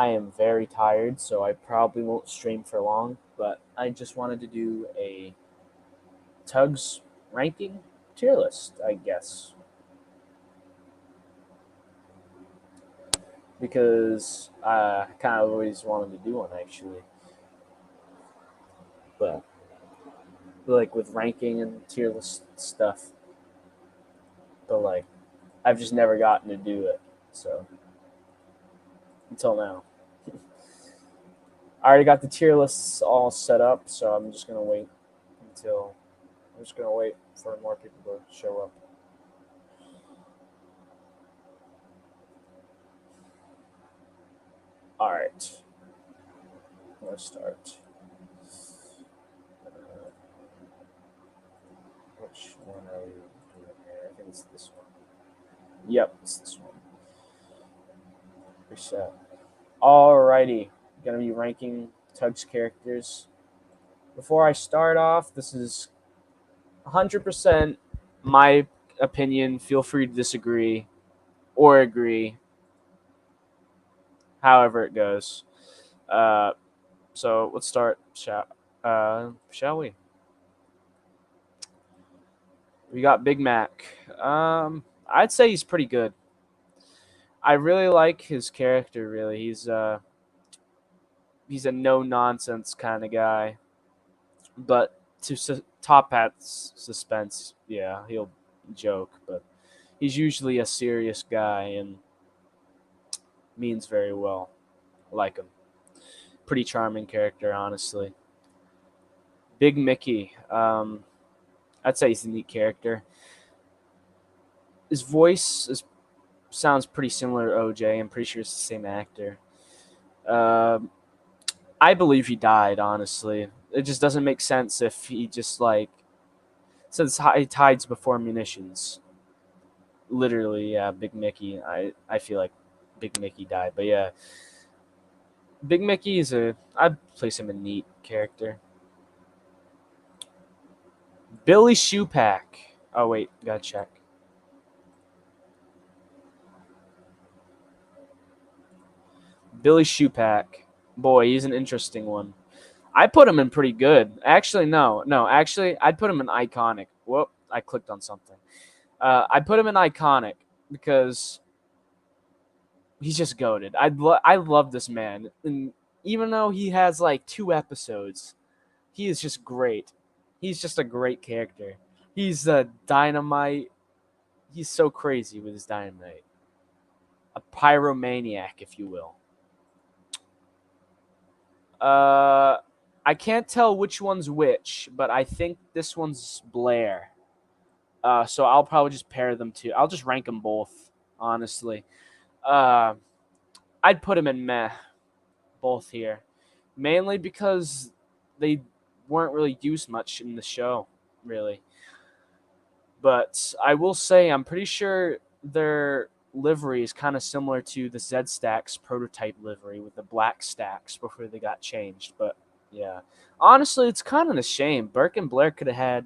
I am very tired, so I probably won't stream for long. But I just wanted to do a Tugs ranking tier list, I guess, because I kind of always wanted to do one actually. But like with ranking and tier list stuff, but like I've just never gotten to do it. So until now, I already got the tier lists all set up, so until I'm just gonna wait for more people to show up. All right, let's start. Which one are we doing here? I think it's this one. Yep, it's this one. Reset. Alrighty, gonna be ranking Tug's characters. Before I start off, this is 100% my opinion. Feel free to disagree or agree, however it goes. Uh, so let's start. Shall we? We got Big Mac. I'd say he's pretty good. I really like his character. Really, he's a no nonsense kind of guy. But to top hat suspense, yeah, he'll joke, but he's usually a serious guy and means very well. I like him. Pretty charming character, honestly. Big Mickey. I'd say he's a neat character. His sounds pretty similar to OJ. I'm pretty sure it's the same actor. Um, I believe he died. Honestly, it just doesn't make sense if he just like says high tides before munitions. Literally, yeah, Big Mickey. I feel like Big Mickey died, but yeah, Big Mickey is I'd place him a neat character. Billy Shoepack. Oh wait, gotta check. Billy Shoepack. Boy, he's an interesting one. I put him in pretty good. Actually, no. Actually, I'd put him in iconic. Whoop, I clicked on something. I put him in iconic because he's just goaded. I love this man, and even though he has like 2 episodes, he is just great. He's just a great character. He's a dynamite. He's so crazy with his dynamite. A pyromaniac, if you will. Uh, I can't tell which one's which, but I think this one's Blair. So I'll probably just pair them two. I'll just rank them both, honestly. Uh, I'd put them in meh, both here. Mainly because they weren't really used much in the show, really. But I will say, I'm pretty sure their livery is kind of similar to the Z Stacks prototype livery with the black stacks before they got changed. But yeah, honestly, it's kind of a shame. Burke and Blair could have had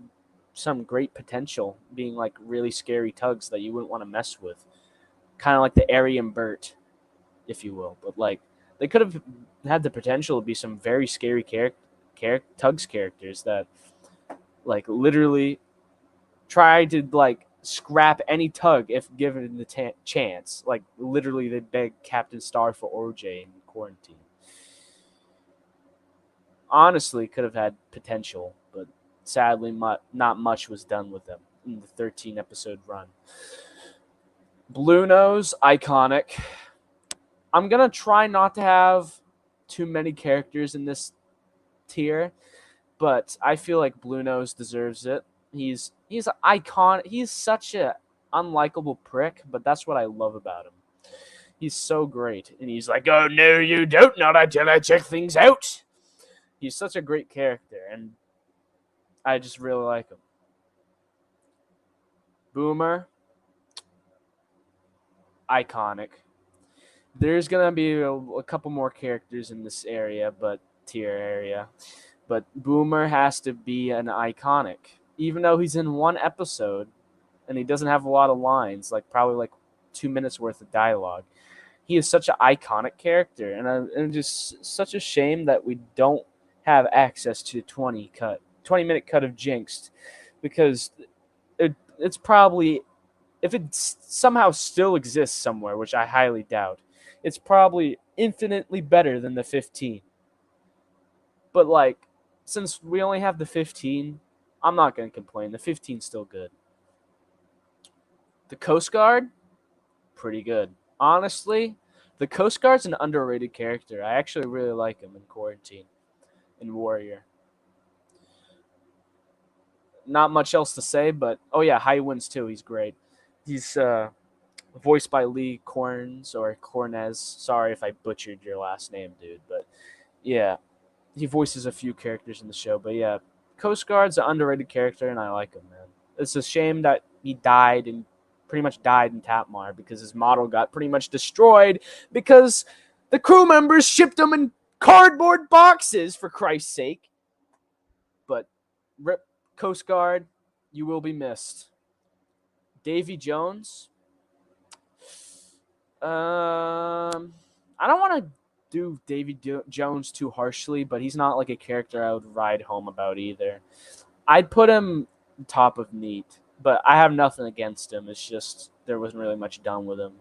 some great potential being like really scary tugs that you wouldn't want to mess with. Kind of like the Ari and Bert, if you will. But like, they could have had the potential to be some very scary tugs characters that like literally try to like scrap any tug if given the chance. Like literally, they beg Captain Star for OJ in quarantine. Honestly, could have had potential, but sadly, not much was done with them in the 13 episode run. Blue Nose, iconic. I'm gonna try not to have too many characters in this tier, but I feel like Blue Nose deserves it. He's an icon. He's such a unlikable prick, but that's what I love about him. He's so great, and he's like, "Oh no, you don't, not until I check things out." He's such a great character, and I just really like him. Boomer, iconic. There's gonna be a couple more characters in this area, but tier area, but Boomer has to be an iconic, even though he's in one episode and he doesn't have a lot of lines, like probably like 2 minutes worth of dialogue. he is such an iconic character, and just such a shame that we don't have access to 20-minute cut of Jinxed, because it's probably, if it somehow still exists somewhere, which I highly doubt, it's probably infinitely better than the 15. But like, since we only have the 15, I'm not gonna complain. The 15's still good. The Coast Guard, pretty good. Honestly, the Coast Guard's an underrated character. I actually really like him in Quarantine, in Warrior. Not much else to say, but oh yeah, High Winds too. He's great. He's voiced by Lee Corns or Cornez. Sorry if I butchered your last name, dude. But yeah, he voices a few characters in the show. But yeah, Coast Guard's an underrated character, and I like him, man. It's a shame that he died and pretty much died in Tapmar because his model got pretty much destroyed because the crew members shipped him in cardboard boxes, for Christ's sake. But rip Coast Guard, you will be missed. Davy Jones. I don't want to do Jones too harshly, but he's not like a character I would ride home about either. I'd put him top of Neat, but I have nothing against him. It's just there wasn't really much done with him.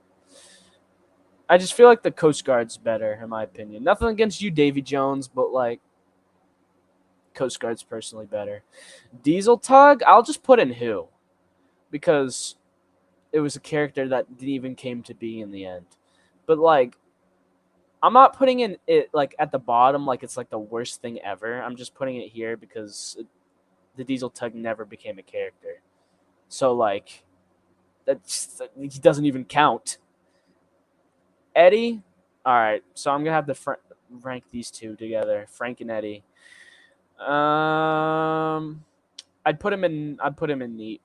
I just feel like the Coast Guard's better, in my opinion. Nothing against you, Davy Jones, but like Coast Guard's personally better. Diesel Tug, I'll just put in Who, because it was a character that didn't even came to be in the end. But like, I'm not putting it like at the bottom like it's like the worst thing ever. I'm just putting it here because the Diesel Tug never became a character. So like, he doesn't even count. Eddie, all right. So I'm gonna have to rank these two together, Frank and Eddie. I'd put him in Neat.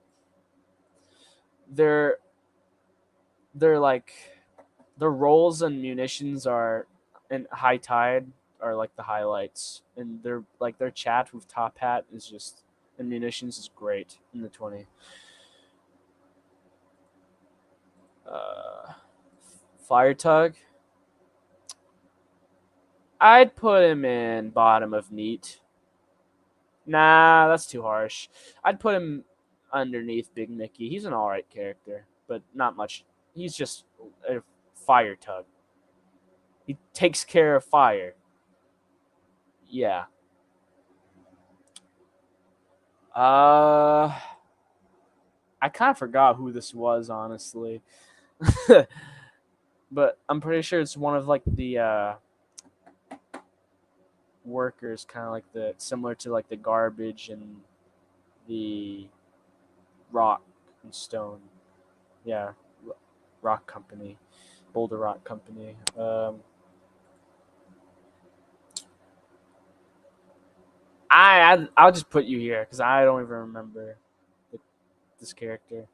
They're like, their roles and munitions are in High Tide are like the highlights, and their chat with Top Hat is just, and munitions is great in the 20. Fire Tug, I'd put him in bottom of Neat. Nah, that's too harsh. I'd put him underneath Big Mickey. He's an alright character, but not much. He's just a fire tug. He takes care of fire. Yeah. I kind of forgot who this was, honestly. But I'm pretty sure it's one of like the workers, kind of like the similar to like the garbage and the rock and stone. Yeah, rock company, Boulder Rock Company. I'll just put you here because I don't even remember this character.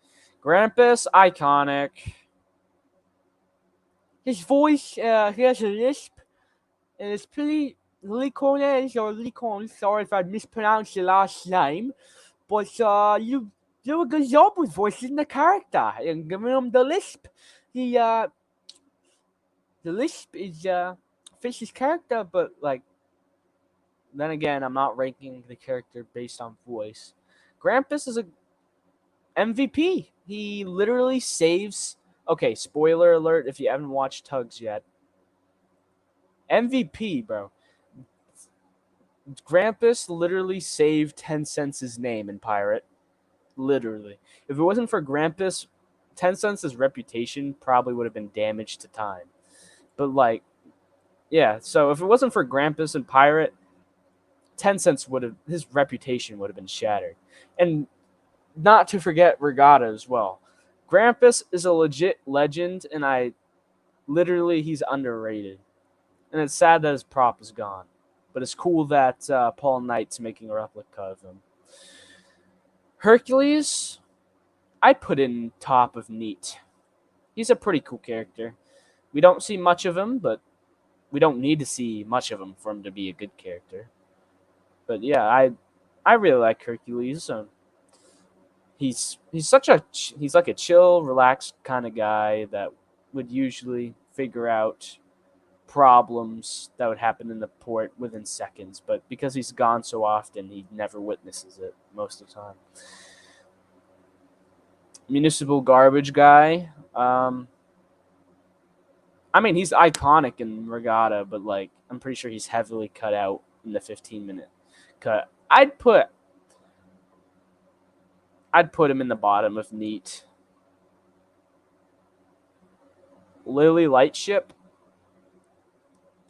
Grampus, iconic. His voice, he has a lisp, and it's pretty Licones or Licon. Sorry if I mispronounced your last name, but you do a good job with voicing the character and giving him the lisp. The lisp is fits his character, but like, then again, I'm not ranking the character based on voice. Grampus is a MVP. He literally saves. Okay, spoiler alert if you haven't watched Tugs yet. MVP, bro. Grampus literally saved Tencent's name in Pirate. Literally. If it wasn't for Grampus, Tencent's reputation probably would have been damaged to time. But like, yeah, so if it wasn't for Grampus and Pirate, his reputation would have been shattered. And not to forget Regatta as well. Grampus is a legit legend, and he's underrated. And it's sad that his prop is gone. But it's cool that Paul Knight's making a replica of him. Hercules, I'd put in top of Neat. He's a pretty cool character. We don't see much of him, but we don't need to see much of him for him to be a good character. But yeah, I really like Hercules. He's like a chill, relaxed kind of guy that would usually figure out problems that would happen in the port within seconds. But because he's gone so often, he never witnesses it most of the time. Municipal garbage guy. I mean, he's iconic in Regatta, but like I'm pretty sure he's heavily cut out in the 15-minute cut. I'd put him in the bottom of neat. Lily Lightship,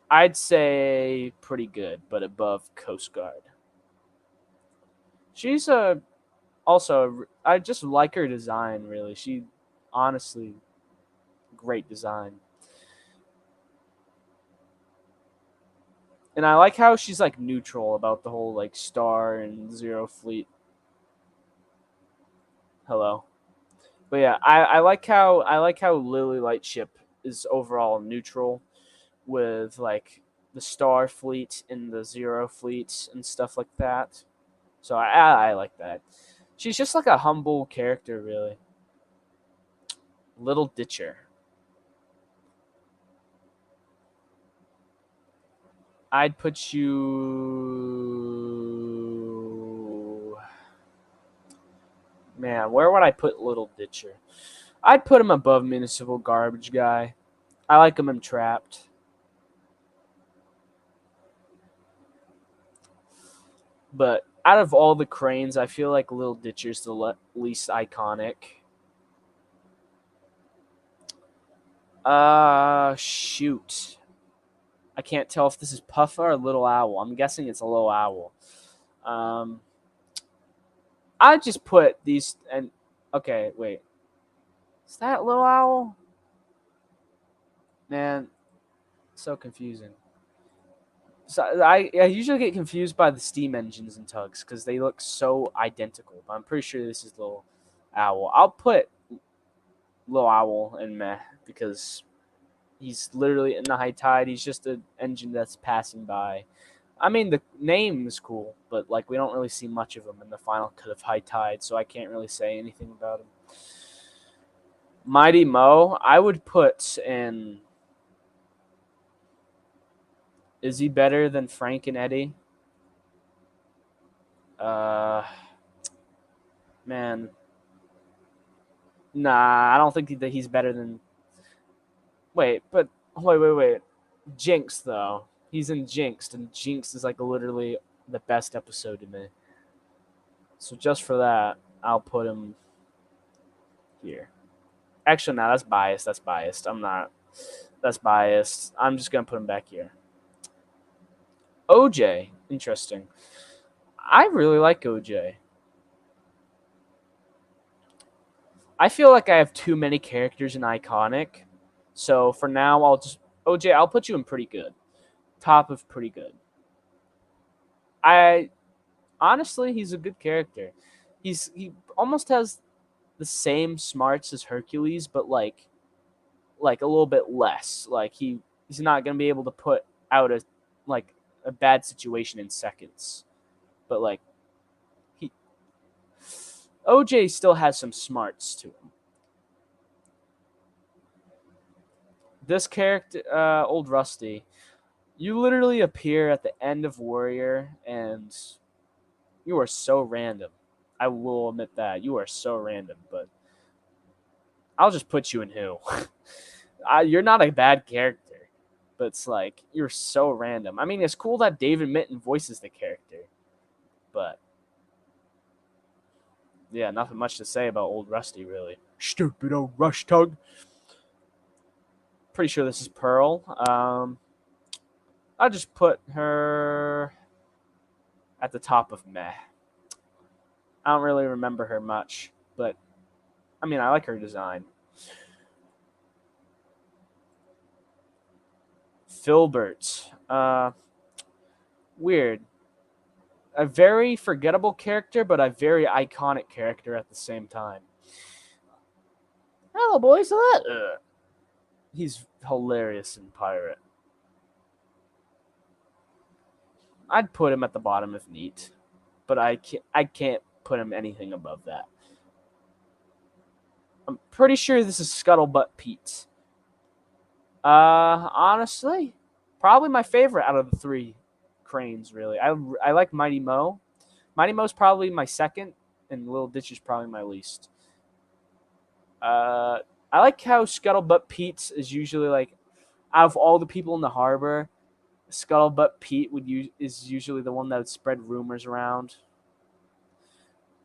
I'd say pretty good, but above Coast Guard. She's I just like her design really. She honestly great design. And I like how she's like neutral about the whole like Star and Zero Fleet. Hello. But yeah, I like how Lily Lightship is overall neutral with like the Star Fleet and the Zero Fleet and stuff like that. So I like that. She's just like a humble character, really. Little Ditcher. I'd put you. Man, where would I put Little Ditcher? I'd put him above Municipal Garbage Guy. I like him in Trapped. But out of all the cranes, I feel like Little Ditcher's the least iconic. Shoot. I can't tell if this is Puffer or Little Owl. I'm guessing it's a Little Owl. I just put these and okay, wait. Is that Little Owl? Man, so confusing. So I usually get confused by the steam engines in tugs because they look so identical. But I'm pretty sure this is Little Owl. I'll put Little Owl in meh because he's literally in the high tide. He's just an engine that's passing by. I mean, the name is cool, but like we don't really see much of him in the final cut of High Tide, so I can't really say anything about him. Mighty Mo, I would put in. Is he better than Frank and Eddie? Uh, man, nah, I don't think that he's better than. Wait. Jinx though, he's in Jinx, and Jinx is like literally the best episode to me. So just for that, I'll put him here. Actually, no, that's biased. That's biased. I'm not. That's biased. I'm just gonna put him back here. OJ, interesting. I really like OJ. I feel like I have too many characters in iconic, so for now I'll just OJ. I'll put you in pretty good, top of pretty good. I honestly, he's a good character. He almost has the same smarts as Hercules, but like a little bit less. Like he's not gonna be able to put out like a bad situation in seconds, but like he OJ still has some smarts to him. This character, Old Rusty, you literally appear at the end of Warrior, and you are so random. I will admit that you are so random, but I'll just put you in who. You're not a bad character, but it's like you're so random. I mean, it's cool that David Mitton voices the character, but yeah, nothing much to say about Old Rusty, really. Stupid old rush tug. Pretty sure this is Pearl. I'll just put her at the top of meh. I don't really remember her much, but I mean, I like her design. Filbert. Weird. A very forgettable character, but a very iconic character at the same time. Hello, boys. He's hilarious in Pirate. I'd put him at the bottom if neat, but I can't put him anything above that. I'm pretty sure this is Scuttlebutt Pete. Honestly, probably my favorite out of the three cranes. Really, I like Mighty Mo. Mighty Mo's probably my second, and Little Ditch is probably my least. Uh, I like how Scuttlebutt Pete is usually like out of all the people in the harbor, Scuttlebutt Pete is usually the one that would spread rumors around.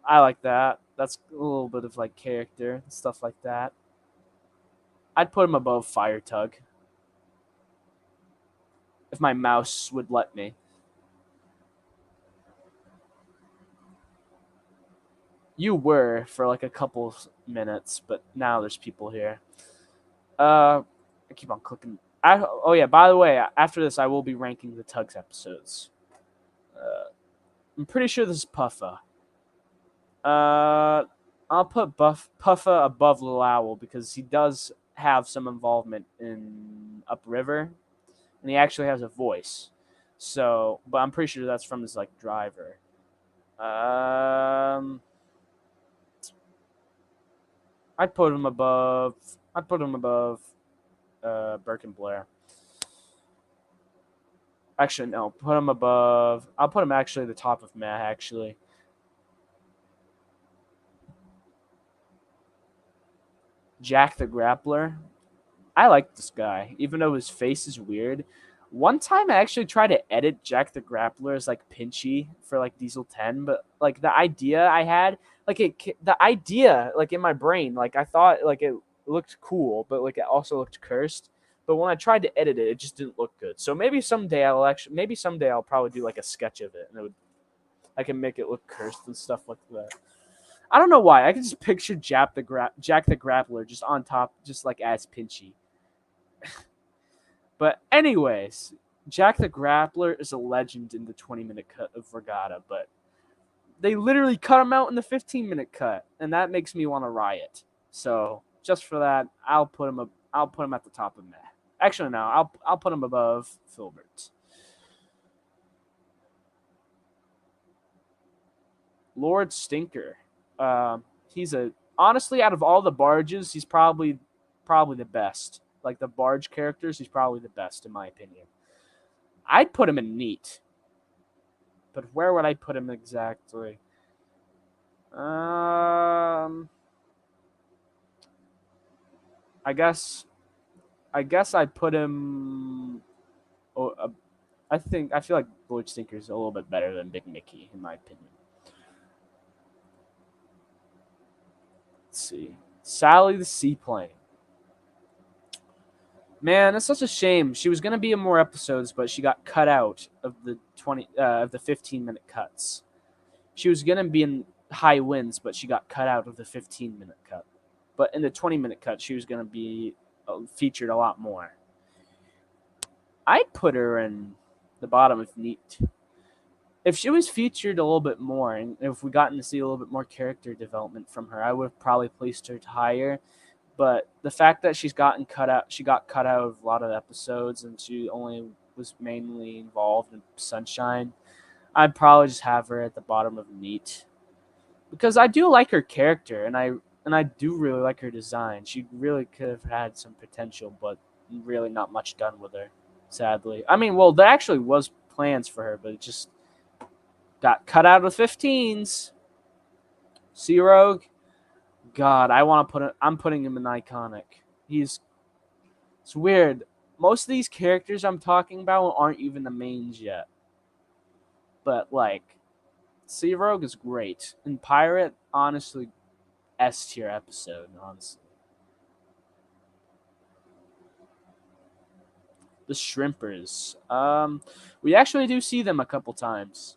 I like that. That's a little bit of like character and stuff like that. I'd put him above Fire Tug if my mouse would let me. You were for like a couple minutes, but now there's people here. I keep on clicking. Oh yeah. By the way, after this, I will be ranking the Tugs episodes. Uh, I'm pretty sure this is Puffa. Uh, I'll put Puffa above Lil Owl because he does have some involvement in Upriver, and he actually has a voice. So, but I'm pretty sure that's from his like driver. Um, I'd put him above. I'd put him above Burke and Blair. Actually, no. Put him above. I'll put him actually at the top of Meh. Actually, Jack the Grappler. I like this guy, even though his face is weird. One time I actually tried to edit Jack the Grappler as like Pinchy for like Diesel 10, but like the idea I had, the idea like in my brain, like I thought like it looked cool, but like it also looked cursed. But when I tried to edit it, it just didn't look good. So maybe someday I'll probably do like a sketch of it, and I can make it look cursed and stuff like that. I don't know why. I can just picture Jack the Grappler just on top, just like as Pinchy. But anyways, Jack the Grappler is a legend in the 20-minute cut of Regatta, but they literally cut him out in the 15-minute cut, and that makes me want to riot. So just for that, I'll put him at the top of Meh. Actually, no, I'll put him above Filbert. Lord Stinker. He's a honestly out of all the barges, he's probably the best. Like the barge characters, he's probably the best in my opinion. I'd put him in neat, but where would I put him exactly? I guess I'd put him. Oh, I feel like Lord Stinker is a little bit better than Big Mickey in my opinion. Let's see, Sally the Seaplane. Man, that's such a shame. She was gonna be in more episodes, but she got cut out of the 15-minute cuts. She was gonna be in High Winds, but she got cut out of the 15-minute cut. But in the 20-minute cut, she was gonna be featured a lot more. I'd put her in the bottom of neat. If she was featured a little bit more, and if we gotten to see a little bit more character development from her, I would have probably placed her higher. But the fact that she got cut out of a lot of episodes, and she only was mainly involved in Sunshine. I'd probably just have her at the bottom of neat because I do like her character, and I do really like her design. She really could have had some potential, but really not much done with her. Sadly, I mean, well, there actually was plans for her, but it just got cut out of the 15s. Sea Rogue, God, I'm putting him in iconic. It's weird. Most of these characters I'm talking about aren't even the mains yet. But like, Sea Rogue is great, and Pirate, honestly, S tier episode. Honestly, the Shrimpers. We actually do see them a couple times,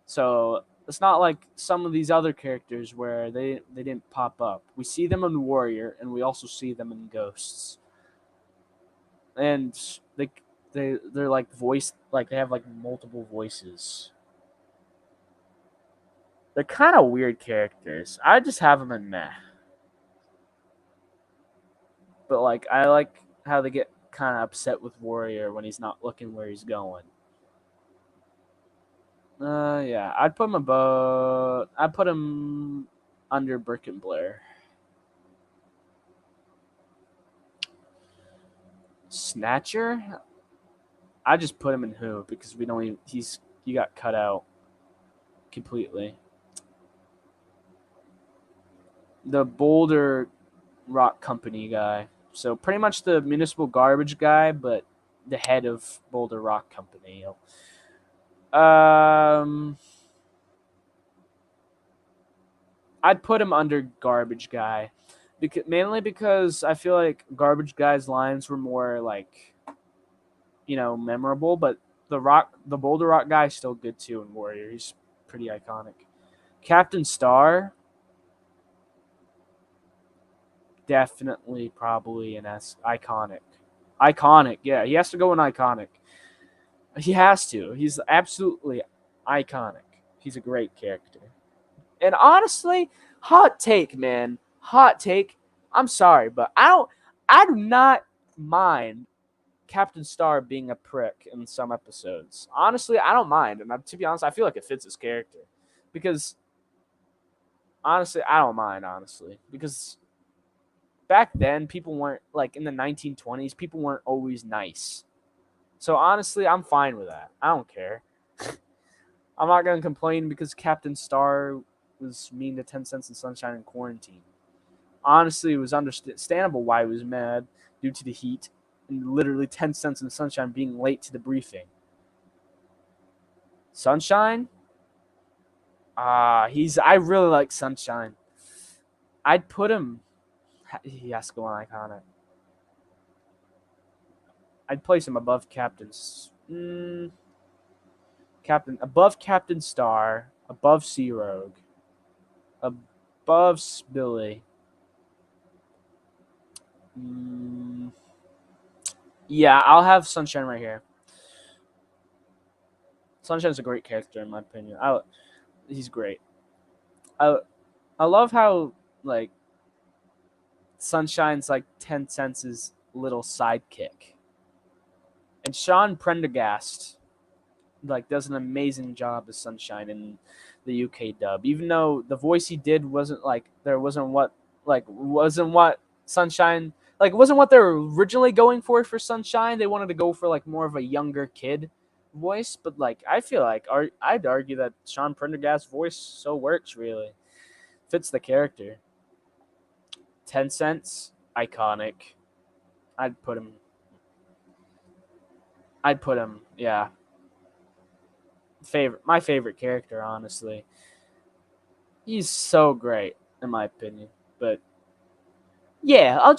so it's not like some of these other characters where they didn't pop up. We see them in Warrior, and we also see them in Ghosts, and they're like they have like multiple voices. They're kind of weird characters. I just have them in Meh. But like I like how they get kind of upset with Warrior when he's not looking where he's going. Yeah, I'd put him above. I'd put him under Brick and Blair. Snatcher. I just put him in who because we don't even. He got cut out completely. The Boulder Rock Company guy. So pretty much the municipal garbage guy, but the head of Boulder Rock Company. Um, I'd put him under garbage guy, mainly because I feel like garbage guy's lines were more like memorable, but the Boulder Rock guy is still good too in Warrior. He's pretty iconic. Captain Star, definitely probably an iconic. Iconic, yeah. He has to go in iconic. He has to. He's absolutely iconic. He's a great character. And honestly, hot take, man. Hot take. I'm sorry, but I do not mind Captain Star being a prick in some episodes. Honestly, I don't mind. And to be honest, I feel like it fits his character. Because honestly, I don't mind, honestly. Because back then, people weren't, like in the 1920s, people weren't always nice. So honestly, I'm fine with that. I don't care. I'm not going to complain because Captain Star was mean to 10 Cents and Sunshine in quarantine. Honestly, it was understandable why he was mad due to the heat and literally 10 Cents and Sunshine being late to the briefing. Sunshine? I really like Sunshine. I'd put him. He has to go on iconic. I'd place him above above Captain Star, above Sea Rogue, above Billy. Yeah, I'll have Sunshine right here. Sunshine's a great character in my opinion. He's great. I I love how like Sunshine's like 10 Cents' little sidekick. And Sean Prendergast like does an amazing job as Sunshine in the UK dub. Even though the voice he did wasn't like there wasn't what Sunshine wasn't what they were originally going for Sunshine. They wanted to go for like more of a younger kid voice, but like I feel like I'd argue that Sean Prendergast's voice so works really. Fits the character. 10 Cents, iconic. I'd put him yeah. My favorite character, honestly. He's so great, in my opinion. But yeah,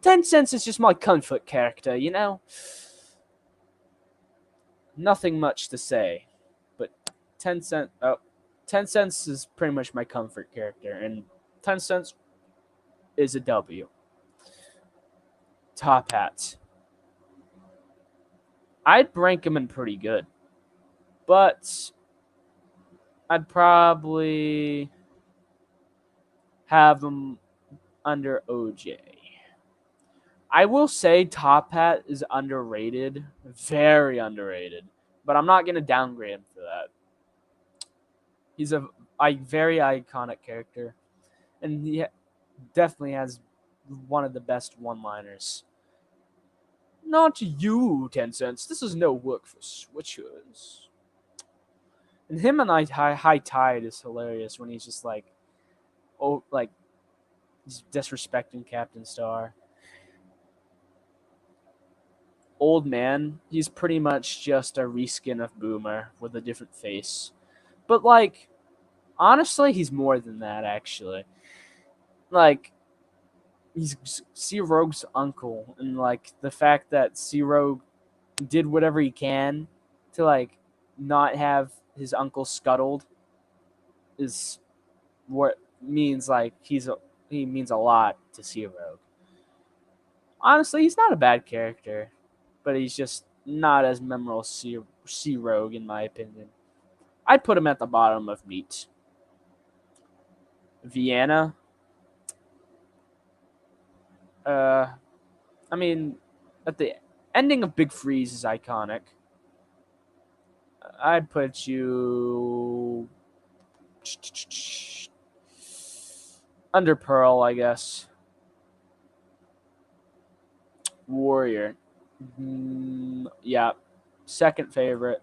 10 Cents is just my comfort character, you know? Nothing much to say. But 10 Cents is pretty much my comfort character, and 10 Cents is a W. Top Hat. I'd rank him in pretty good. But I'd probably have him under OJ. I will say Top Hat is underrated, very underrated, but I'm not going to downgrade him for that. He's a very iconic character, and he definitely has one of the best one-liners. Not you, 10 Cents. This is no work for switchers. And him and High Tide is hilarious when he's just like, he's disrespecting Captain Star. Old Man, he's pretty much just a reskin of Boomer with a different face. But like, honestly, he's more than that actually. Like, he's Sea Rogue's uncle, and like the fact that Sea Rogue did whatever he can to like not have his uncle scuttled is what means like he means a lot to Sea Rogue. Honestly, he's not a bad character, but he's just not as memorable as Sea Rogue in my opinion. I'd put him at the bottom of meat. Vienna. Uh, I mean, at the ending of Big Freeze is iconic. I'd put you under Pearl, I guess. Warrior. Yeah, second favorite.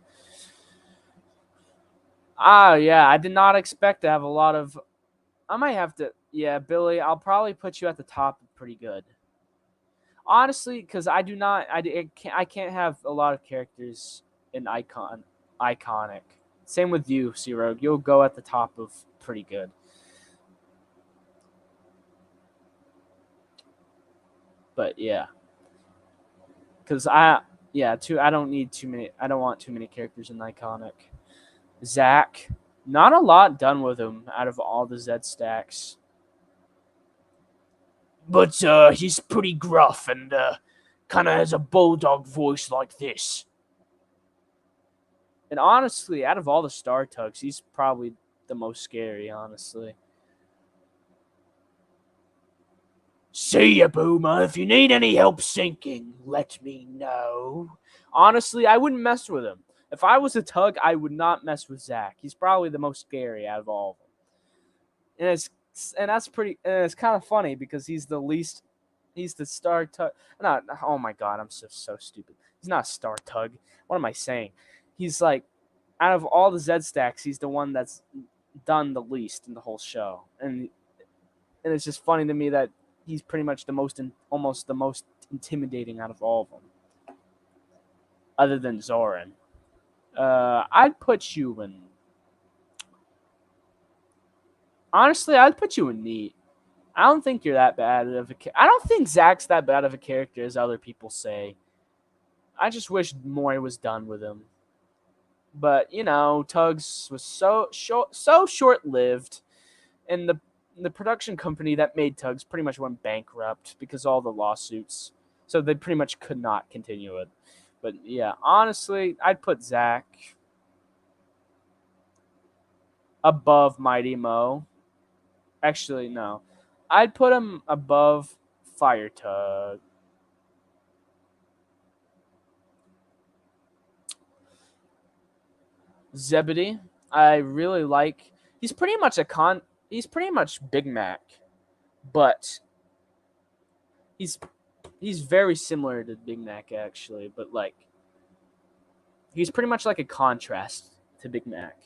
Ah, yeah, I did not expect to have a lot of. I might have to. Yeah, Billy, I'll probably put you at the top pretty good. Honestly, because I do not. I can't have a lot of characters in iconic. Same with you, Sea Rogue. You'll go at the top of pretty good. But yeah, because I don't need too many. I don't want too many characters in iconic. Zach, not a lot done with him out of all the Z stacks. But he's pretty gruff and kind of has a bulldog voice like this. And honestly, out of all the Star Tugs, he's probably the most scary, honestly. See ya, Boomer. If you need any help sinking, let me know. Honestly, I wouldn't mess with him. If I was a Tug, I would not mess with Zach. He's probably the most scary out of all of them. And that's pretty. And it's kind of funny because he's the least. He's the Star Tug. Not. Oh my God, I'm so stupid. He's not a Star Tug. What am I saying? He's like, out of all the Z stacks, he's the one that's done the least in the whole show, and it's just funny to me that he's pretty much almost the most intimidating out of all of them, other than Zoran. I'd put you in. Honestly, I'd put you in neat. I don't think you're that bad of a. I don't think Zach's that bad of a character as other people say. I just wish more was done with him. But Tugs was so short lived, and the production company that made Tugs pretty much went bankrupt because of all the lawsuits. So they pretty much could not continue it. But yeah, honestly, I'd put Zach above Mighty Mo. Actually, no. I'd put him above Fire Tug. Zebedee, I really like. He's pretty much He's pretty much Big Mac, but he's he's very similar to Big Mac actually. But like, he's pretty much like a contrast to Big Mac.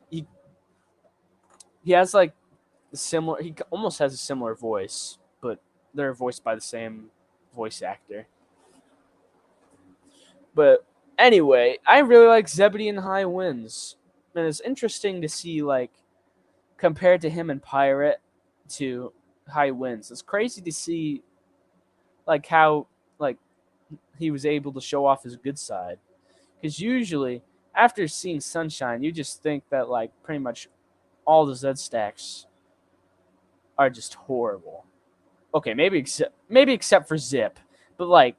He he has like similar. He almost has a similar voice, but they're voiced by the same voice actor. But anyway, I really like Zebedee in High Winds, and it's interesting to see like compared to him in Pirate to High Winds. It's crazy to see like how like he was able to show off his good side. Because usually after seeing Sunshine, you just think that like pretty much all the Z stacks are just horrible. Okay, maybe except for Zip, but like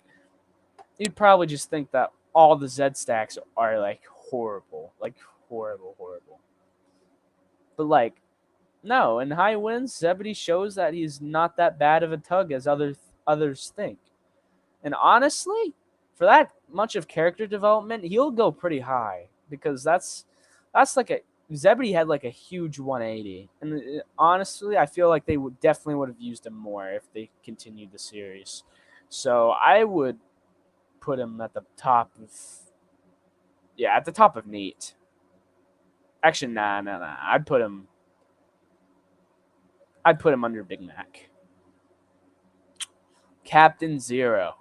you'd probably just think that all the Z stacks are like horrible, horrible. But like no, in High Winds, Zebedee shows that he's not that bad of a Tug as others think. And honestly, for that much of character development, he'll go pretty high because that's like a Zebedee had like a huge 180. And honestly, I feel like they would have used him more if they continued the series. So I would put him at the top of at the top of neat. Actually, nah. I'd put him under Big Mac. Captain Zero,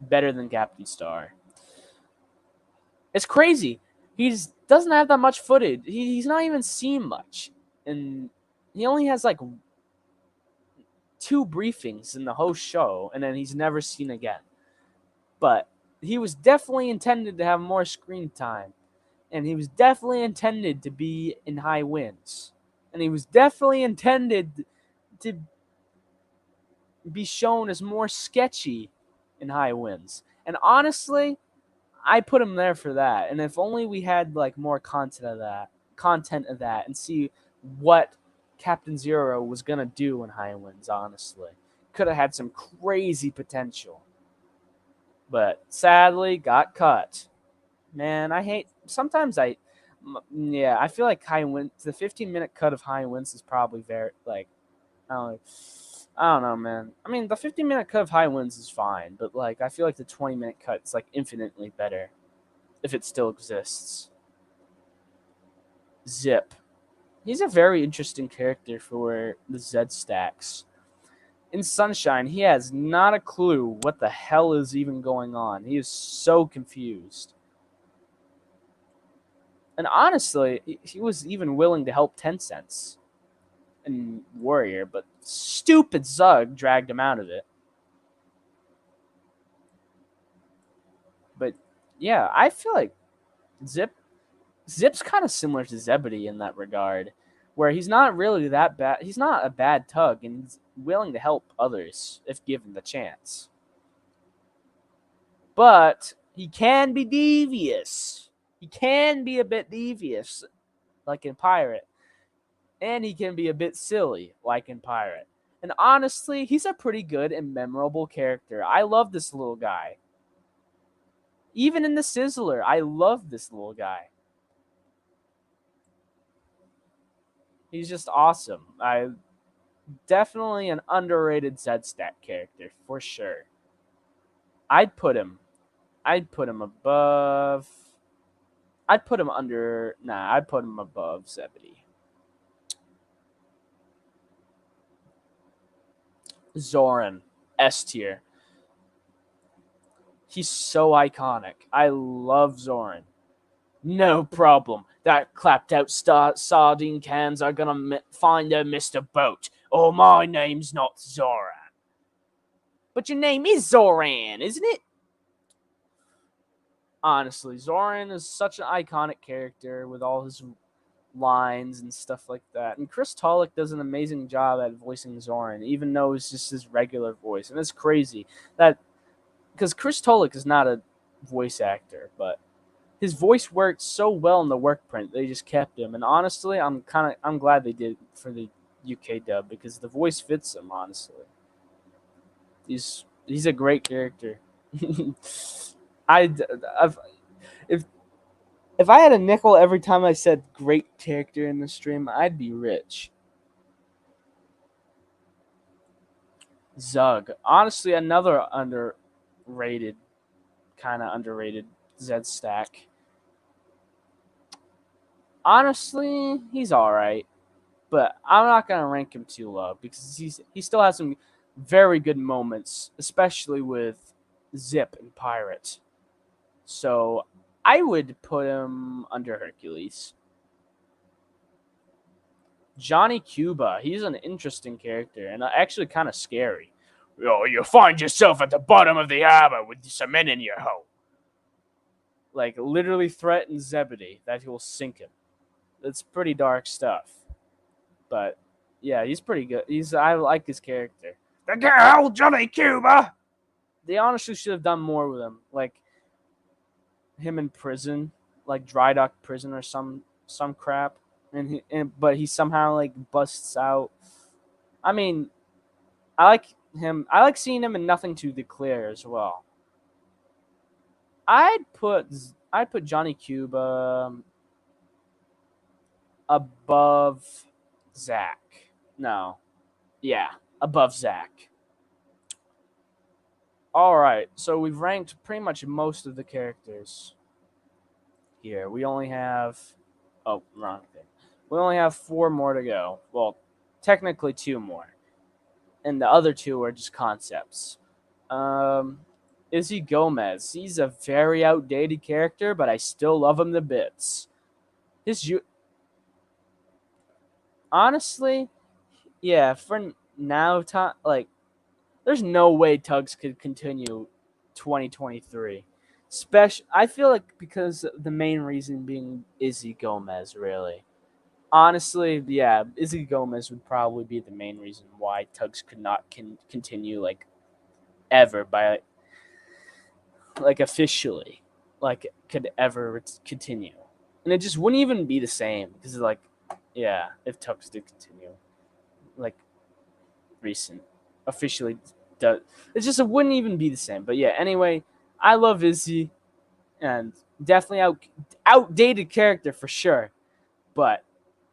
better than Captain Star. It's crazy. He doesn't have that much footage. He's not even seen much, and he only has like two briefings in the whole show, and then he's never seen again. But he was definitely intended to have more screen time, and he was definitely intended to be in High Winds, and he was definitely intended to be shown as more sketchy in High Winds. And honestly, I put him there for that. And if only we had like more content of that, and see what Captain Zero was gonna do in High Winds. Honestly, could have had some crazy potential, but sadly got cut. Man, I hate. Sometimes yeah, I feel like High Winds. The 15-minute cut of High Winds is probably very like I don't know. I don't know, man. I mean, the 15-minute cut of High Winds is fine, but like I feel like the 20-minute cut is like infinitely better if it still exists. Zip. He's a very interesting character for the Z stacks. In Sunshine, he has not a clue what the hell is even going on. He is so confused. And honestly, he was even willing to help Tencents and Warrior, but stupid Zug dragged him out of it. But yeah, I feel like Zip Zip's kind of similar to Zebedee in that regard, where he's not really that bad. He's not a bad tug, and he's willing to help others if given the chance. But he can be devious. He can be a bit devious, like in Pirate. And he can be a bit silly, like in Pirate. And honestly, he's a pretty good and memorable character. I love this little guy. Even in the Sizzler, I love this little guy. He's just awesome. I definitely an underrated Z-Stat character for sure. I'd put him. I'd put him above. I'd put him under. Nah, I'd put him above Zebedee. Zoran, S tier. He's so iconic. I love Zoran. No problem. That clapped out sardine cans are gonna find a Mr. Boat. Oh, my name's not Zoran. But your name is Zoran, isn't it? Honestly, Zoran is such an iconic character with all his lines and stuff like that. And Chris Tulloch does an amazing job at voicing Zoran, even though it's just his regular voice. And it's crazy that because Chris Tulloch is not a voice actor, but his voice worked so well in the work print they just kept him. And honestly, I'm glad they did for the UK dub because the voice fits him. Honestly, he's a great character. I've if if I had a nickel every time I said great character in the stream, I'd be rich. Zug, honestly, another underrated Z stack. Honestly, he's all right, but I'm not gonna rank him too low because he still has some very good moments, especially with Zip and Pirate. So I would put him under Hercules. Johnny Cuba, he's an interesting character and actually kind of scary. You'll find yourself at the bottom of the harbor with cement in your hoe. Like literally threatens Zebedee that he will sink him. It's pretty dark stuff. But yeah, he's pretty good. I like his character. The girl, Johnny Cuba. They honestly should have done more with him, like him in prison, like dry dock prison or some crap. But he somehow like busts out. I mean, I like him. I like seeing him in Nothing to Declare as well. I'd put Johnny Cuba above Zach. No, yeah, above Zach. All right, so we've ranked pretty much most of the characters here. We only have wrong thing. We only have 4 more to go. Well, technically 2 more, and the other 2 are just concepts. Izzy Gomez. He's a very outdated character, but I still love him to bits. Honestly, yeah, for now, like, there's no way Tugs could continue 2023. I feel like because the main reason being Izzy Gomez, really. Honestly, yeah, Izzy Gomez would probably be the main reason why Tugs could not continue, like, ever by like officially like could ever continue, and it just wouldn't even be the same because like yeah, if Tugs did continue like recent officially does, it wouldn't even be the same. But yeah, anyway, I love Izzy and definitely outdated character for sure, but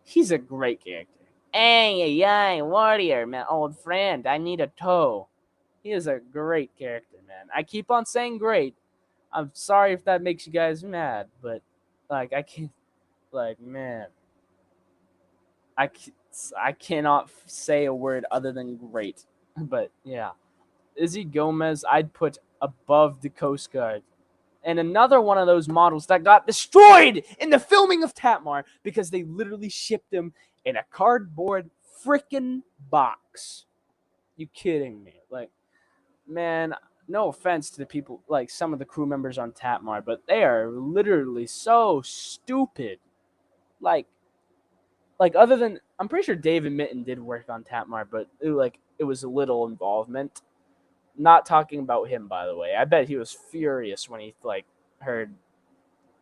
he's a great character. Hey, warrior, my old friend. I need a toe. He is a great character, man. I keep on saying great. I'm sorry if that makes you guys mad, but like I can't, like man, I I cannot say a word other than great. But yeah, Izzy Gomez, I'd put above the Coast Guard. And another one of those models that got destroyed in the filming of Tatmar because they literally shipped him in a cardboard freaking box. You kidding me? Like, man, no offense to the people, like some of the crew members on Tatmar, but they are literally so stupid. Like, other than I'm pretty sure David Mitten did work on Tatmar, but it was a little involvement. Not talking about him, by the way. I bet he was furious when he heard,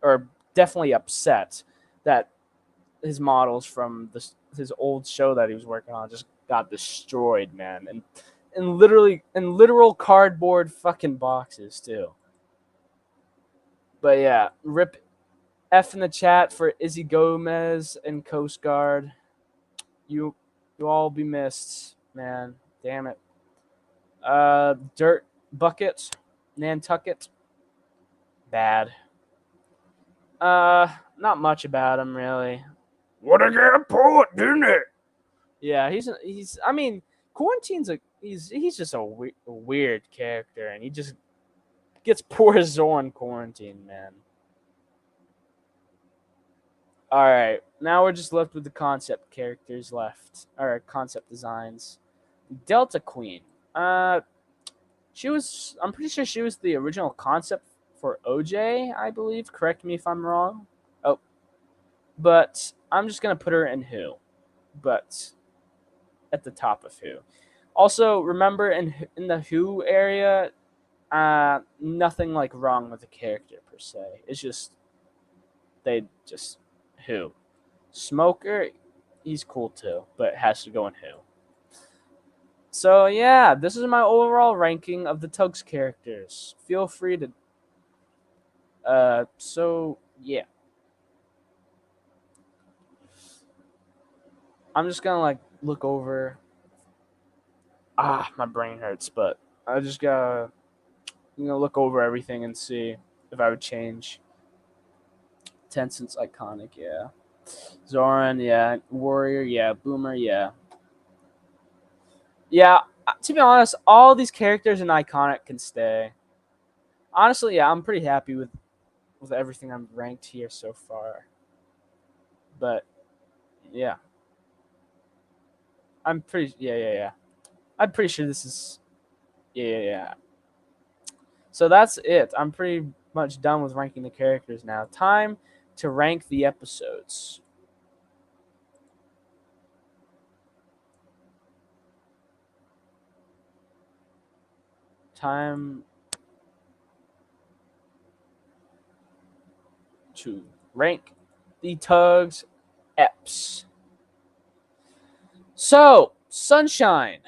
or definitely upset that his models from his old show that he was working on just got destroyed, man, and literally in literal cardboard fucking boxes too. But yeah, rip F in the chat for Izzy Gomez and Coast Guard. You you all be missed, man. Damn it. Dirt Bucket, Nantucket. Bad. Not much about him really. What a good poet, didn't it? Yeah, he's. I mean, Quarantine's he's just a weird character, and he just gets poor Zorn Quarantine, man. All right, now we're just left with the concept characters left, or concept designs. Delta Queen. Uh, she was. I'm pretty sure she was the original concept for OJ, I believe. Correct me if I'm wrong. Oh, but I'm just gonna put her in Who, but at the top of Who. Also, remember in the Who area, nothing like wrong with the character per se. It's just they just Who. Smoker, he's cool too, but has to go in Who. So yeah, this is my overall ranking of the Tugs characters. Feel free to so yeah. I'm just gonna look over. My brain hurts, but I just gotta look over everything and see if I would change. Tencent's iconic, yeah. Zoran, yeah. Warrior, yeah. Boomer, yeah. Yeah, to be honest, all these characters in iconic can stay. Honestly, yeah, I'm pretty happy with everything I'm ranked here so far. But yeah, I'm pretty. I'm pretty sure this is yeah. So that's it. I'm pretty much done with ranking the characters now. Time to rank the episodes. Time to rank the Tugs Eps. So, Sunshine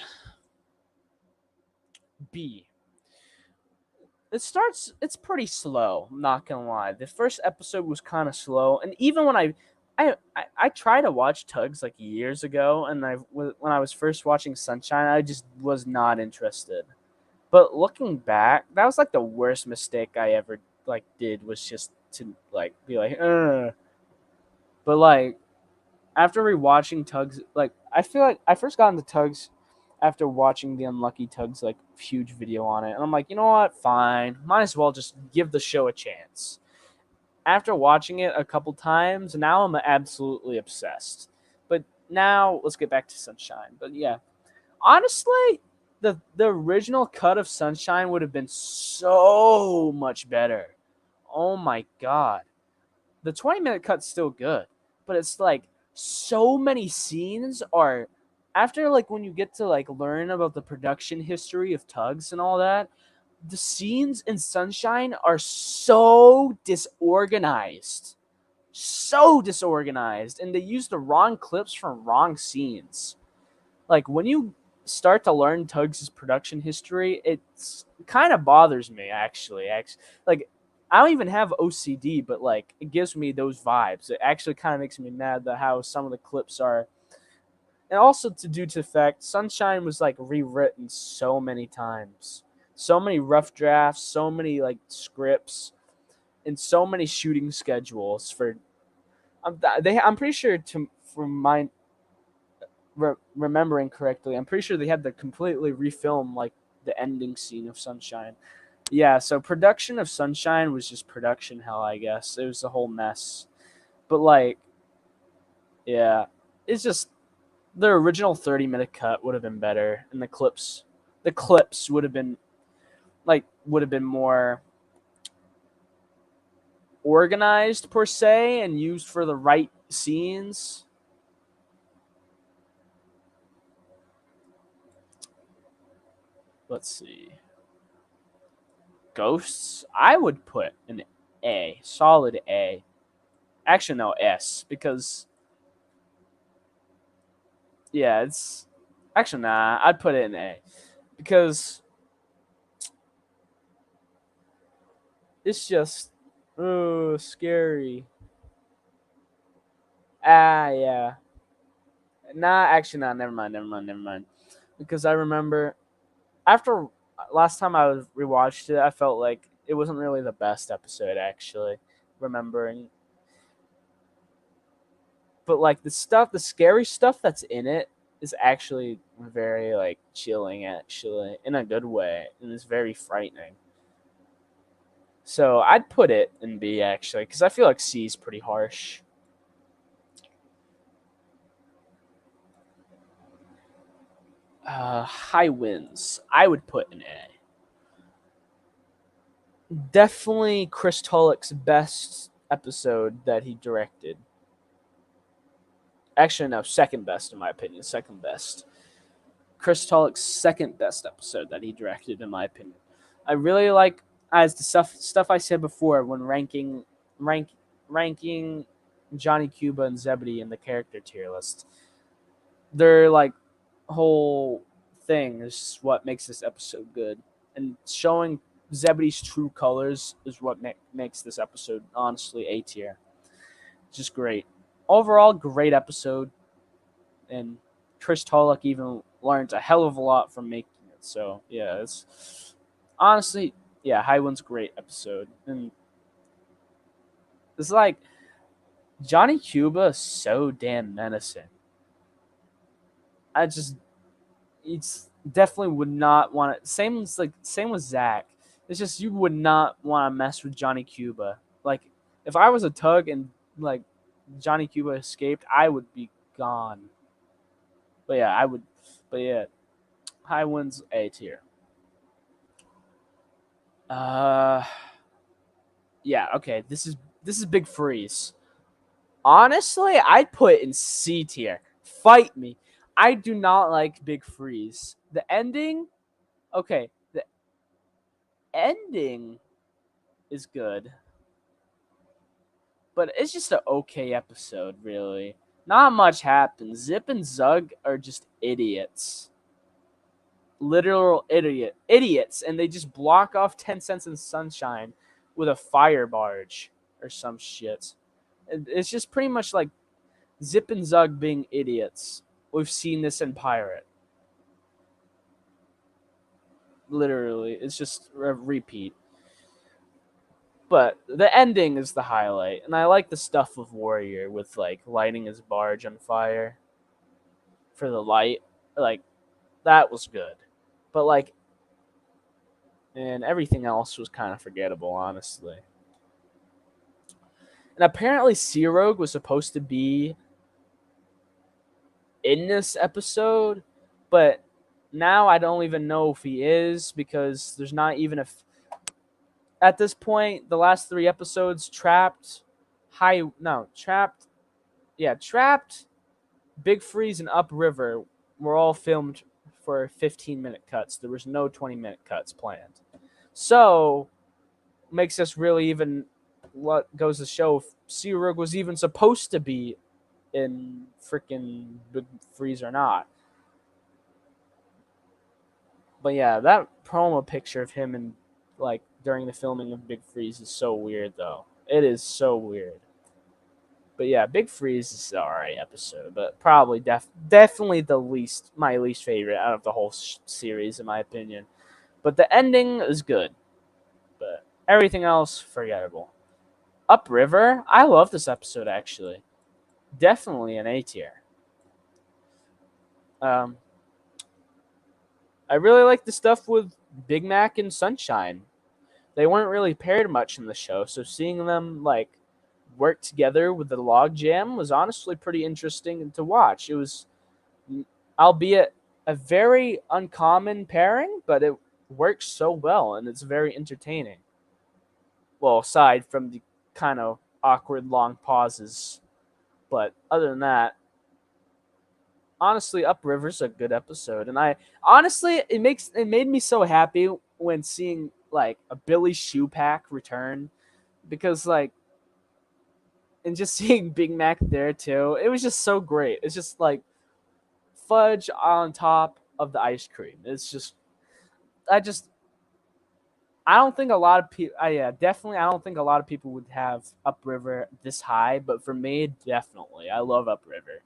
B. It's pretty slow, I'm not gonna lie. The first episode was kind of slow, and even when I tried to watch Tugs like years ago, and when I was first watching Sunshine, I just was not interested. But looking back, that was like the worst mistake I ever did, was just to be like, ugh. But after rewatching Tugs, I feel like I first got into Tugs after watching the Unlucky Tugs huge video on it, and I'm like, you know what, fine, might as well just give the show a chance. After watching it a couple times, now I'm absolutely obsessed. But now let's get back to Sunshine. But yeah, honestly, the original cut of Sunshine would have been so much better. Oh my god. The 20-minute cut's still good, but it's so many scenes are after when you get to learn about the production history of Tugs and all that, the scenes in Sunshine are so disorganized. So disorganized, and they use the wrong clips from wrong scenes. When you start to learn Tugs' production history, it's kind of bothers me actually. I don't even have OCD, but it gives me those vibes. It actually kind of makes me mad that how some of the clips are. and also to due to the fact Sunshine was like rewritten so many times, so many rough drafts, so many like scripts, and so many shooting schedules for. I'm pretty sure to from my remembering correctly, I'm pretty sure they had to completely refilm like the ending scene of Sunshine. Yeah, so production of Sunshine was just production hell, I guess. It was a whole mess. But like, yeah, it's just the original 30-minute cut would have been better, and the clips would have been more organized per se and used for the right scenes. Let's see. Ghosts, I would put an A, solid A. Actually, no, S, because yeah, it's actually nah. I'd put it in A because it's just scary. Yeah. Nah, actually, nah. Never mind. Never mind. Never mind. Because I remember after last time I rewatched it, I felt like it wasn't really the best episode. Actually, remembering, but like the scary stuff that's in it is actually very like chilling, actually, in a good way, and it's very frightening. So I'd put it in B actually, because I feel like C is pretty harsh. High winds, I would put in A. Definitely Chris Tulloch's best episode that he directed. Actually, no, second best in my opinion. Second best. Chris Tulloch's second best episode that he directed, in my opinion. I really like as the stuff I said before when rank ranking Johnny Cuba and Zebedee in the character tier list. Their like whole thing is what makes this episode good, and showing Zebedee's true colors is what makes this episode honestly A tier. Just great. Overall, great episode, and Chris Tulloch even learned a hell of a lot from making it. So yeah, it's honestly, yeah, High Wind's great episode, and it's like Johnny Cuba is so damn menacing. I just it's definitely would not want to. Same with Zach. It's just you would not want to mess with Johnny Cuba. Like if I was a tug and like Johnny Cuba escaped, I would be gone. But yeah, I would. But yeah, High Winds A tier. Uh, yeah. Okay. This is Big Freeze. Honestly, I'd put it in C tier. Fight me. I do not like Big Freeze. The ending. Okay. The ending is good, but it's just an okay episode, really. Not much happens. Zip and Zug are just idiots. Literal idiots, and they just block off 10 cents in sunshine with a fire barge or some shit. It's just pretty much like Zip and Zug being idiots. We've seen this in Pirate. Literally, it's just a repeat. But the ending is the highlight, and I like the stuff of Warrior with like lighting his barge on fire for the light. Like that was good, but like, and everything else was kind of forgettable, honestly. And apparently, Sea Rogue was supposed to be in this episode, but now I don't even know if he is because there's not even at this point, the last 3 episodes, Trapped, yeah, Trapped, Big Freeze, and Upriver were all filmed for 15-minute cuts. There was no 20-minute cuts planned. So, makes us really even what goes to show if Sea Rogue was even supposed to be in freaking Big Freeze or not. But yeah, that promo picture of him and like during the filming of Big Freeze is so weird though. It is so weird. But yeah, Big Freeze is an alright episode, but probably definitely my least favorite out of the whole series, in my opinion. But the ending is good, but everything else forgettable. Upriver, I love this episode actually. Definitely an A tier. Um, I really like the stuff with Big Mac and Sunshine. They weren't really paired much in the show, so seeing them like work together with the log jam was honestly pretty interesting to watch. It was, albeit a very uncommon pairing, but it works so well and it's very entertaining. Well, aside from the kind of awkward long pauses, but other than that, honestly, Upriver's a good episode, and I honestly it made me so happy when seeing like a Billy Shoe Pack return, because like, and just seeing Big Mac there too, it was just so great. It's just like fudge on top of the ice cream. It's just, I just, I don't think a lot of people. Yeah, definitely. I don't think a lot of people would have Upriver this high, but for me, definitely, I love Upriver.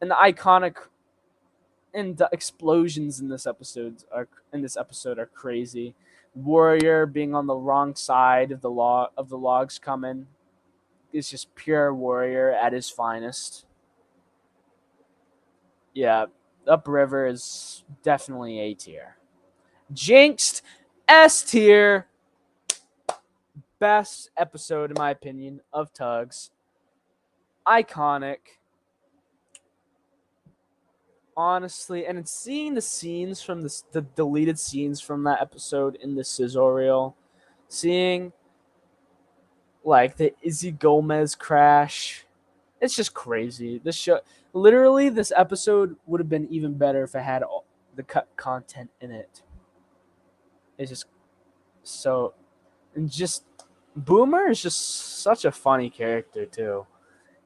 And the iconic and the explosions in this episode are crazy. Warrior being on the wrong side of the logs coming is just pure Warrior at his finest. Yeah, Upriver is definitely A tier. Jinxed, S tier. Best episode in my opinion of Tugs. Iconic. Honestly, and it's seeing the scenes from the deleted scenes from that episode in the sizzle reel, seeing like the Izzy Gomez crash. It's just crazy. This show, literally, this episode would have been even better if it had all the cut content in it. It's just so, and just Boomer is just such a funny character too.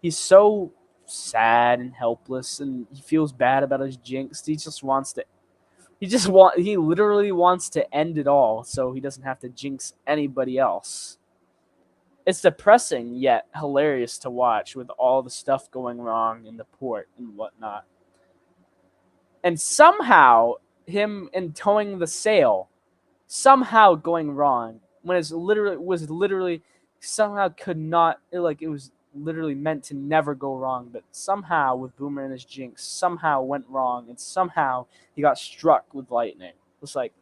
He's so sad and helpless, and he feels bad about his jinx. He literally wants to end it all so he doesn't have to jinx anybody else. It's depressing yet hilarious to watch with all the stuff going wrong in the port and whatnot. And somehow him in towing the sail somehow going wrong when it was literally somehow could not, like, it was literally meant to never go wrong, but somehow with Boomer and his jinx somehow went wrong, and somehow he got struck with lightning. It's like,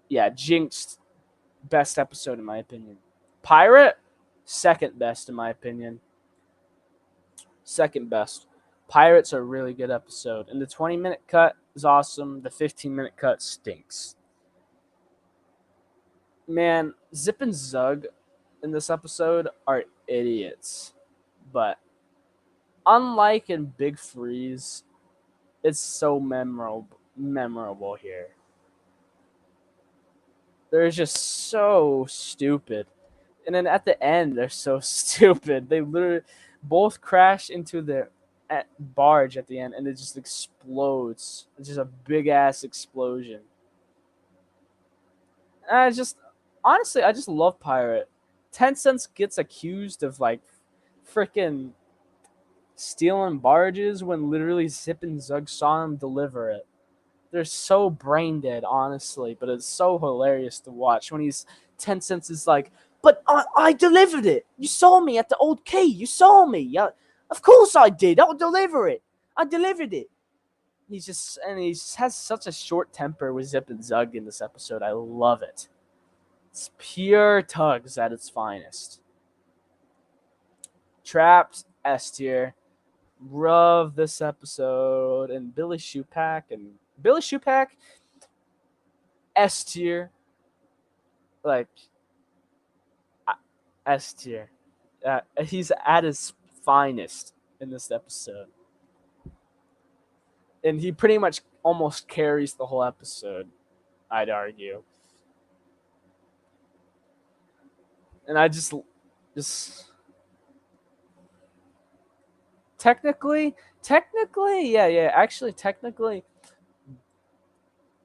yeah, jinxed, best episode in my opinion. Pirate, second best in my opinion. Second best. Pirates are a really good episode, and the 20-minute cut is awesome. The 15-minute cut stinks. Man, Zip and Zug in this episode are idiots. But unlike in Big Freeze, it's so memorable here. They're just so stupid. And then at the end, they're so stupid. They literally both crash into the barge at the end, and it just explodes. It's just a big ass explosion. And I just, honestly, I just love Pirate. Tencent gets accused of like freaking stealing barges when literally Zip and Zug saw him deliver it. They're so brain dead, honestly, but it's so hilarious to watch when he's Tencent is like, but I delivered it. You saw me at the old key. You saw me. Yeah, of course I did. I'll deliver it. I delivered it. He just has such a short temper with Zip and Zug in this episode. I love it. It's pure Tugs at its finest. Trapped, S tier. Love this episode. And Billy Shoepack, S tier. Like, S tier. He's at his finest in this episode. And he pretty much almost carries the whole episode, I'd argue. And I just technically, yeah, actually, technically,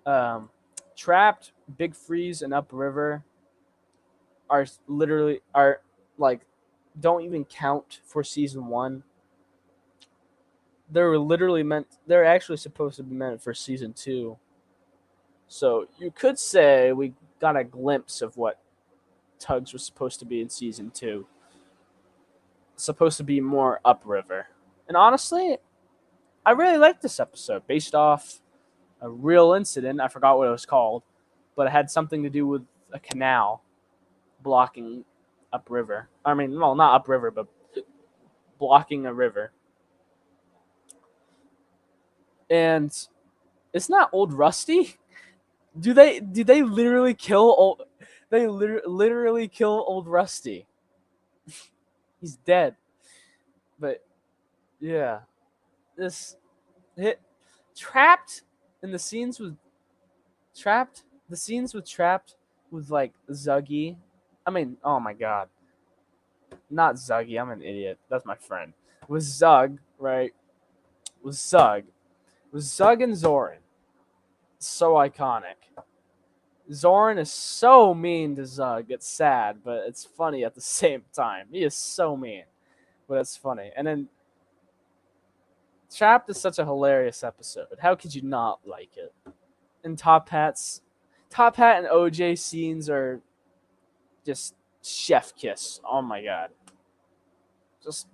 um, Trapped, Big Freeze, and Upriver are like don't even count for season 1. They're actually supposed to be meant for season 2. So you could say we got a glimpse of what Tugs was supposed to be in season 2. Supposed to be more upriver. And honestly, I really liked this episode based off a real incident. I forgot what it was called, but it had something to do with a canal blocking upriver. I mean, well, not upriver, but blocking a river. And it's not Old Rusty. Do they literally kill old? They literally kill Old Rusty. He's dead. But yeah, this hit trapped in the scenes with trapped. The scenes with trapped with like Zuggy. I mean, oh my god, not Zuggy. I'm an idiot. That's my friend. With Zug, right? With Zug. With Zug and Zoran. So iconic. Zoran is so mean to Zug. It's sad, but it's funny at the same time. He is so mean, but it's funny. And then Trapped is such a hilarious episode. How could you not like it? And Top Hat and OJ scenes are just chef kiss. Oh my god. Just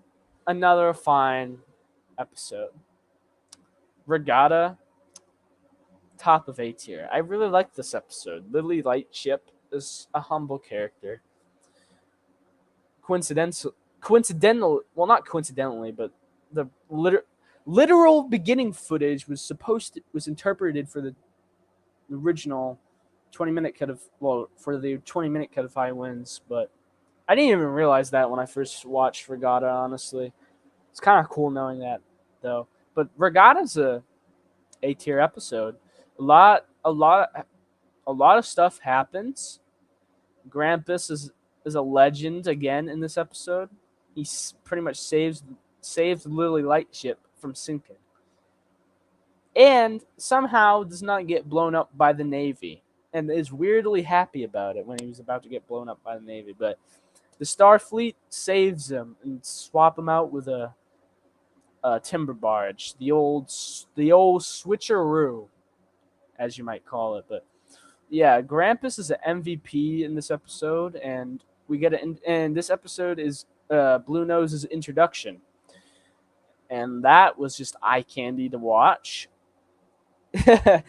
another fine episode. Regatta, top of A tier. I really liked this episode. Lily Lightship is a humble character. Well, not coincidentally, but the literal beginning footage was interpreted for the original 20-minute cut of for the 20-minute cut of High Winds, but I didn't even realize that when I first watched Regatta. Honestly, it's kind of cool knowing that though. But Regatta's a tier episode. A lot of stuff happens. Grampus is a legend again in this episode. He pretty much saves Lily Lightship from sinking, and somehow does not get blown up by the Navy, and is weirdly happy about it when he was about to get blown up by the Navy. But the Starfleet saves him and swap him out with a timber barge, the old switcheroo, as you might call it. But yeah, Grampus is an MVP in this episode, and we get it. And this episode is Blue Nose's introduction, and that was just eye candy to watch. But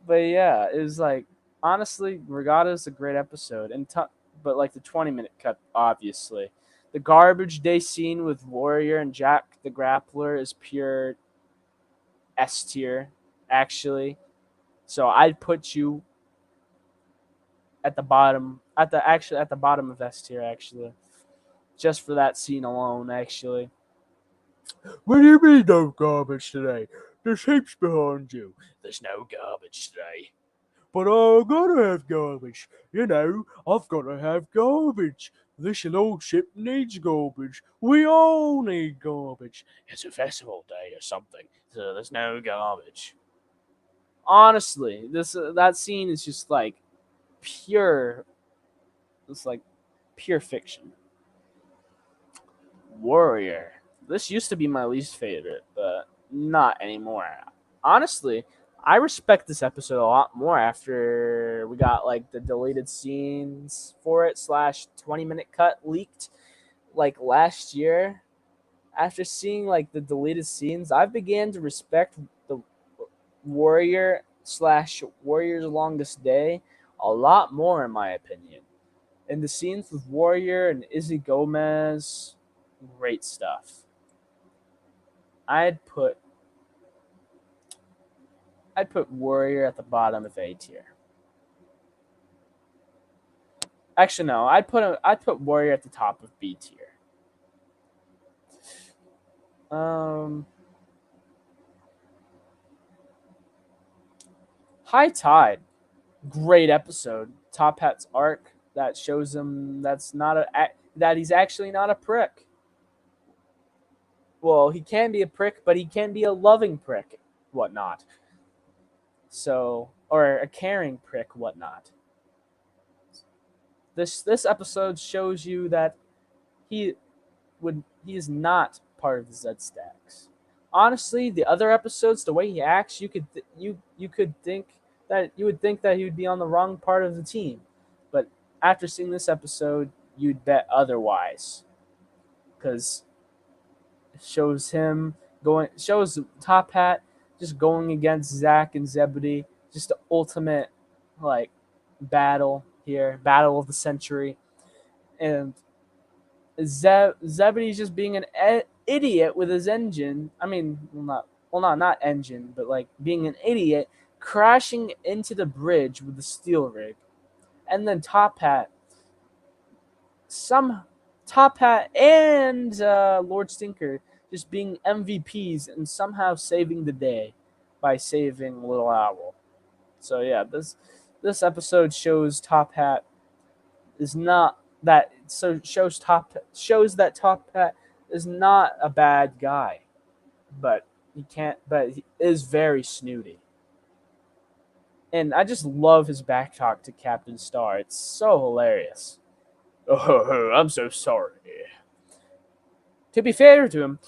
yeah, it was like honestly, Regatta is a great episode, but like the 20-minute cut, obviously, the garbage day scene with Warrior and Jack the Grappler is pure S tier, actually. So I'd put you at the bottom, at the bottom of S tier, actually, just for that scene alone, actually. What do you mean no garbage today? There's heaps behind you. There's no garbage today. But I gotta have garbage. I've gotta have garbage. This little ship needs garbage. We all need garbage. It's a festival day or something, so there's no garbage. Honestly, that scene is just like pure. It's like pure fiction. Warrior. This used to be my least favorite, but not anymore. Honestly, I respect this episode a lot more after we got like the deleted scenes for it slash 20-minute cut leaked like last year. After seeing like the deleted scenes, I began to respect the Warrior slash Warrior's Longest Day a lot more, in my opinion. And the scenes with Warrior and Izzy Gomez, great stuff. I'd put I'd put Warrior at the bottom of A tier. Actually, no. I'd put Warrior at the top of B tier. Um, High Tide, great episode. Top Hat's arc that shows him that he's actually not a prick. Well, he can be a prick, but he can be a loving prick, whatnot. So, or a caring prick, whatnot. This episode shows you that he he is not part of the Z Stacks. Honestly, the other episodes, the way he acts, you could think that you would think that he would be on the wrong part of the team, but after seeing this episode, you'd bet otherwise, because it shows Top Hat just going against Zach and Zebedee, just the ultimate like battle here, battle of the century, and Zebedee's just being an idiot with his engine. I mean, not engine, but like being an idiot, crashing into the bridge with the steel rig, and then some Top Hat and Lord Stinker just being MVPs and somehow saving the day by saving Little Owl. So yeah, this episode shows Top Hat is not that so shows that Top Hat is not a bad guy, but he is very snooty. And I just love his back talk to Captain Star. It's so hilarious. Oh, I'm so sorry. To be fair to him,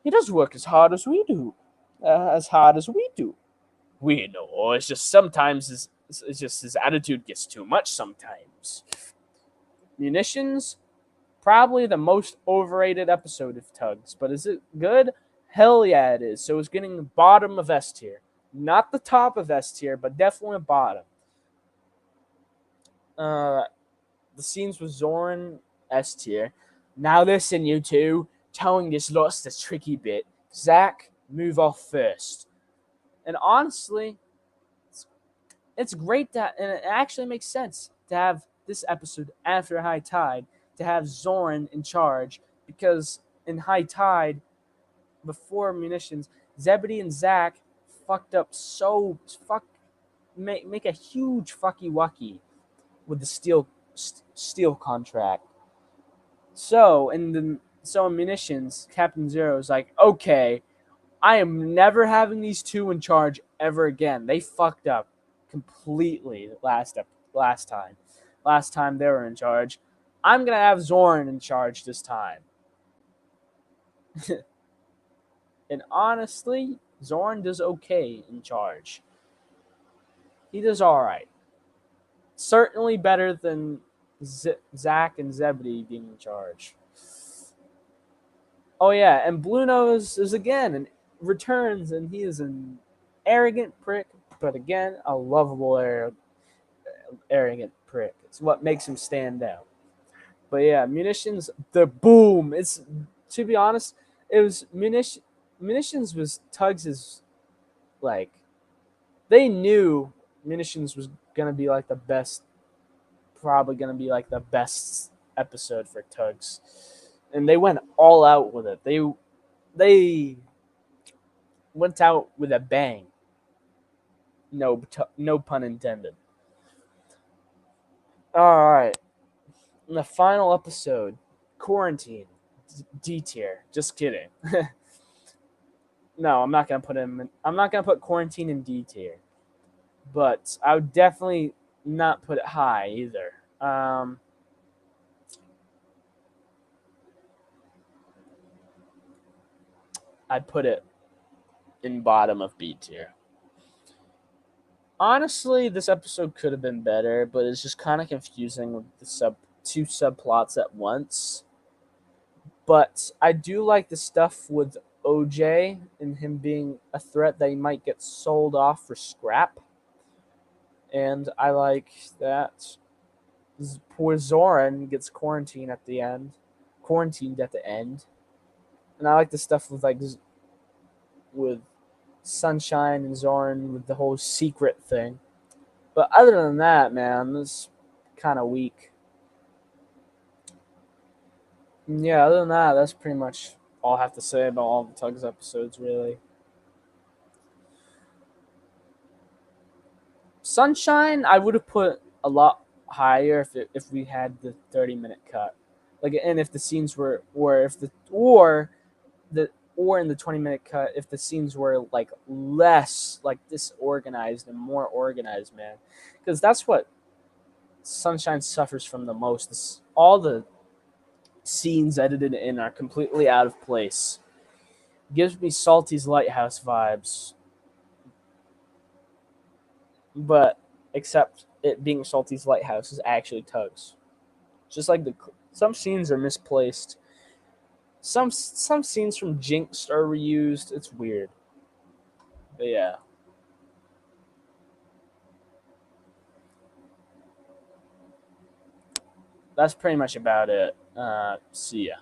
he does work as hard as we do. As hard as we do. We know. It's just sometimes his attitude gets too much sometimes. Munitions, probably the most overrated episode of Tugs. But is it good? Hell yeah, it is. So it's getting the bottom of S tier. Not the top of S tier, but definitely a bottom. The scenes with Zoran, S tier. Now listen, you two. Towing is lost the tricky bit. Zach, move off first. And honestly, it's great that, and it actually makes sense to have this episode after High Tide to have Zoran in charge, because in High Tide, before Munitions, Zebedee and Zach fucked up make a huge fucky wucky with the steel contract. So in Munitions, Captain Zero is like, okay, I am never having these two in charge ever again. They fucked up completely last time. Last time they were in charge. I'm gonna have Zoran in charge this time. And honestly, Zoran does okay in charge. He does all right. Certainly better than Zach and Zebedee being in charge. Oh yeah, and Blue Nose is again and returns, and he is an arrogant prick, but again a lovable arrogant prick. It's what makes him stand out. But yeah, Munitions, the boom. It's, to be honest, it was Munitions was Tugs's, like, they knew Munitions was gonna be like the best, probably gonna be like the best episode for Tugs, and they went all out with it. They went out with a bang. No pun intended. All right, in the final episode, Quarantine, D tier. Just kidding. No, I'm not gonna put him. I'm not gonna put Quarantine in D tier, but I would definitely not put it high either. I'd put it in bottom of B tier. Honestly, this episode could have been better, but it's just kind of confusing with the two subplots at once. But I do like the stuff with OJ and him being a threat that he might get sold off for scrap. And I like that poor Zoran gets quarantined at the end. And I like the stuff with Sunshine and Zoran with the whole secret thing. But other than that, man, this kind of weak. Yeah, other than that, that's pretty much all I have to say about all the Tugs episodes, really. Sunshine, I would have put a lot higher if we had the 30-minute cut, like, and if the scenes were, or in the 20-minute cut, if the scenes were like less like disorganized and more organized, man, because that's what Sunshine suffers from the most. All the scenes edited in are completely out of place. Gives me Salty's Lighthouse vibes, but except it being Salty's Lighthouse is actually Tugs. Just like some scenes are misplaced. Some scenes from Jinx are reused. It's weird. But yeah, that's pretty much about it. See ya.